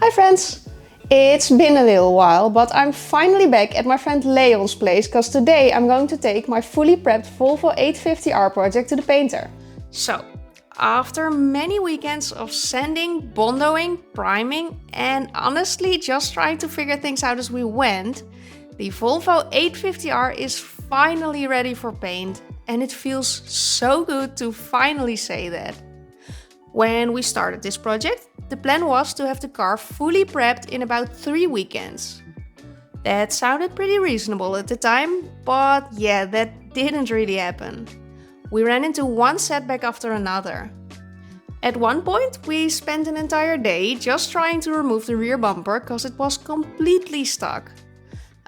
Hi friends! It's been a little while, but I'm finally back at my friend Leon's place because today I'm going to take my fully prepped Volvo 850R project to the painter. So, after many weekends of sanding, bondoing, priming and honestly just trying to figure things out as we went, the Volvo 850R is finally ready for paint and it feels so good to finally say that. When we started this project, the plan was to have the car fully prepped in about 3 weekends. That sounded pretty reasonable at the time, but yeah, that didn't really happen. We ran into one setback after another. At one point, we spent an entire day just trying to remove the rear bumper because it was completely stuck.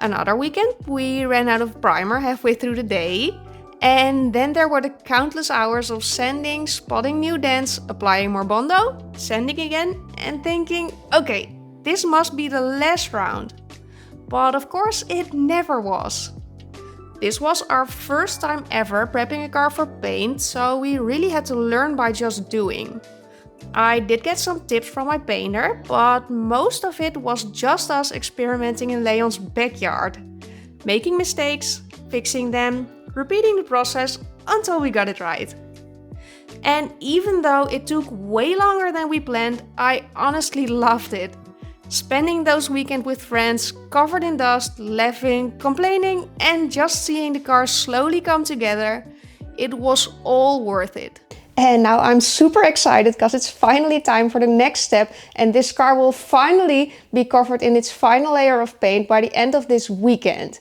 Another weekend, we ran out of primer halfway through the day. And then there were the countless hours of sanding, spotting new dents, applying more Bondo, sanding again, and thinking, okay, this must be the last round. But of course, it never was. This was our first time ever prepping a car for paint, so we really had to learn by just doing. I did get some tips from my painter, but most of it was just us experimenting in Leon's backyard. Making mistakes, fixing them, repeating the process until we got it right. And even though it took way longer than we planned, I honestly loved it. Spending those weekends with friends, covered in dust, laughing, complaining, and just seeing the car slowly come together, it was all worth it. And now I'm super excited because it's finally time for the next step and this car will finally be covered in its final layer of paint by the end of this weekend.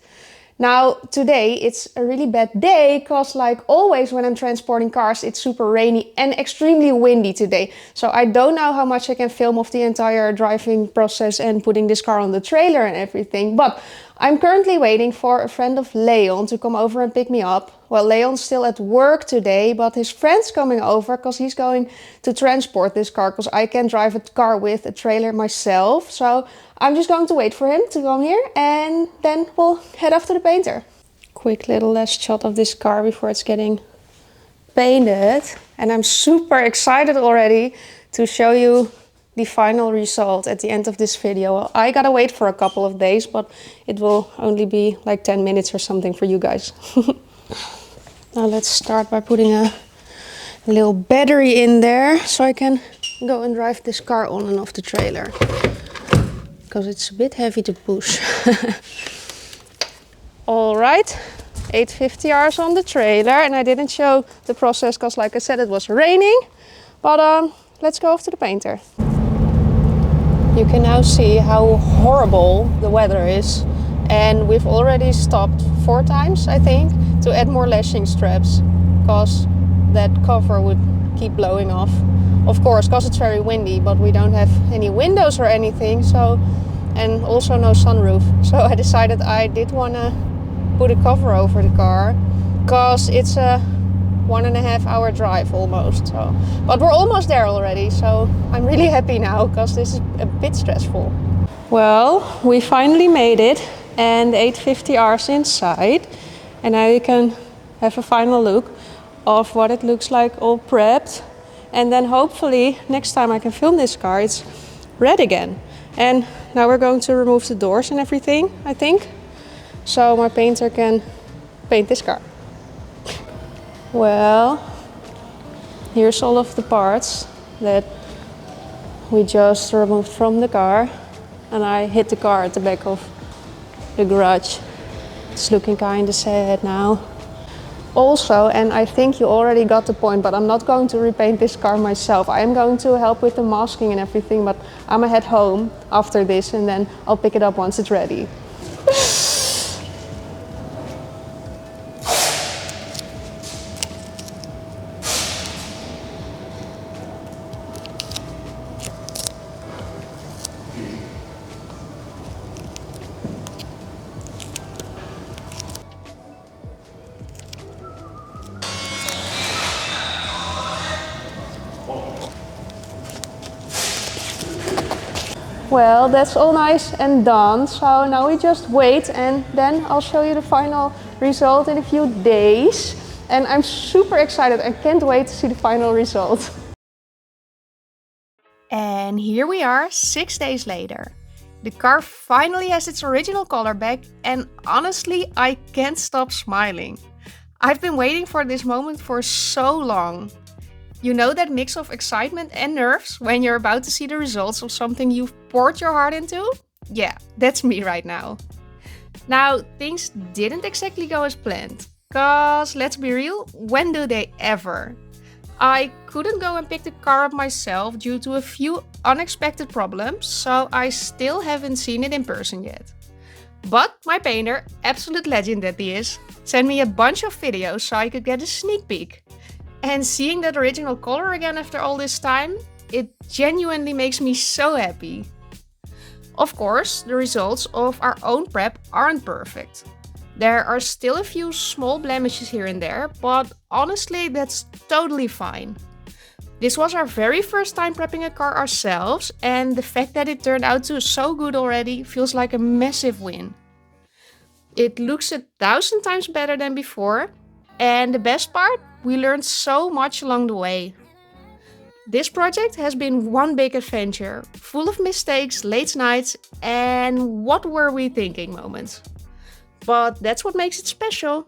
Now, today it's a really bad day because like always when I'm transporting cars, it's super rainy and extremely windy today. So I don't know how much I can film of the entire driving process and putting this car on the trailer and everything. But I'm currently waiting for a friend of Leon to come over and pick me up. Well, Leon's still at work today, but his friend's coming over because he's going to transport this car because I can't drive a car with a trailer myself. So I'm just going to wait for him to come here and then we'll head off to the painter. Quick little last shot of this car before it's getting painted. And I'm super excited already to show you the final result at the end of this video. Well, I gotta wait for a couple of days, but it will only be like 10 minutes or something for you guys. Now let's start by putting a little battery in there so I can go and drive this car on and off the trailer. Because it's a bit heavy to push. Alright, 850R's on the trailer and I didn't show the process because like I said it was raining. But let's go off to the painter. You can now see how horrible the weather is. And we've already stopped 4 times, I think, to add more lashing straps. Because that cover would keep blowing off. Of course, because it's very windy, but we don't have any windows or anything. So, and also no sunroof. So I decided I did want to put a cover over the car. Because it's a 1.5 hour drive almost. So, but we're almost there already, so I'm really happy now because this is a bit stressful. Well, we finally made it and the 850R's inside. And now you can have a final look of what it looks like all prepped. And then hopefully next time I can film this car, it's red again. And now we're going to remove the doors and everything, I think. So my painter can paint this car. Well, here's all of the parts that we just removed from the car. And I hit the car at the back of the garage. It's looking kind of sad now. Also, and I think you already got the point, but I'm not going to repaint this car myself. I am going to help with the masking and everything, but I'm gonna head home after this and then I'll pick it up once it's ready. Well, that's all nice and done. So now we just wait and then I'll show you the final result in a few days. And I'm super excited. I can't wait to see the final result. And And here we are 6 days later. The car finally has its original color back, and honestly, I can't stop smiling. I've been waiting for this moment for so long. You know that mix of excitement and nerves when you're about to see the results of something you've poured your heart into? Yeah, that's me right now. Now, things didn't exactly go as planned. Cause let's be real, when do they ever? I couldn't go and pick the car up myself due to a few unexpected problems, so I still haven't seen it in person yet. But my painter, absolute legend that he is, sent me a bunch of videos so I could get a sneak peek. And seeing that original color again after all this time, it genuinely makes me so happy. Of course, the results of our own prep aren't perfect. There are still a few small blemishes here and there, but honestly, that's totally fine. This was our very first time prepping a car ourselves, and the fact that it turned out to so good already feels like a massive win. It looks 1,000 times better than before, and the best part, we learned so much along the way. This project has been one big adventure, full of mistakes, late nights, and what were we thinking moments. But that's what makes it special.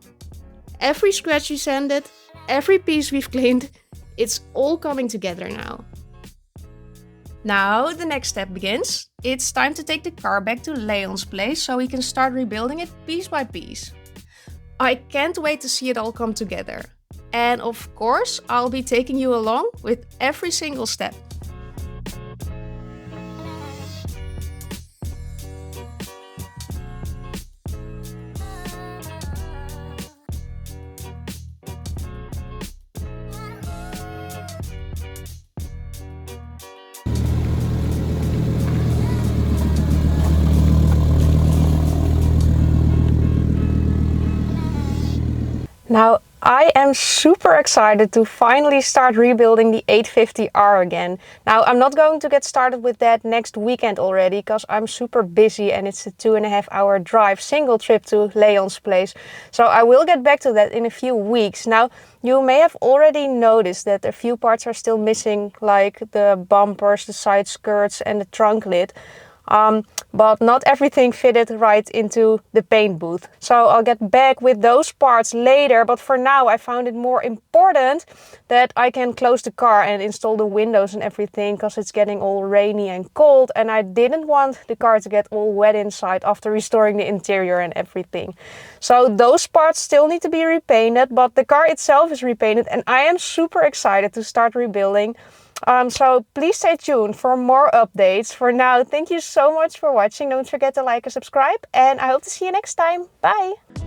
Every scratch we sanded, every piece we've cleaned, it's all coming together now. Now the next step begins. It's time to take the car back to Leon's place so we can start rebuilding it piece by piece. I can't wait to see it all come together. And of course, I'll be taking you along with every single step. Now, I am super excited to finally start rebuilding the 850R again. Now, I'm not going to get started with that next weekend already because I'm super busy and it's a 2.5 hour drive, single trip to Leon's place. So I will get back to that in a few weeks. Now, you may have already noticed that a few parts are still missing, like the bumpers, the side skirts and the trunk lid. But not everything fitted right into the paint booth. So I'll get back with those parts later, but for now I found it more important that I can close the car and install the windows and everything because it's getting all rainy and cold and I didn't want the car to get all wet inside after restoring the interior and everything. So those parts still need to be repainted, but the car itself is repainted and I am super excited to start rebuilding. So please stay tuned for more updates. For now, thank you so much for watching. Don't forget to like and subscribe, and I hope to see you next time. Bye!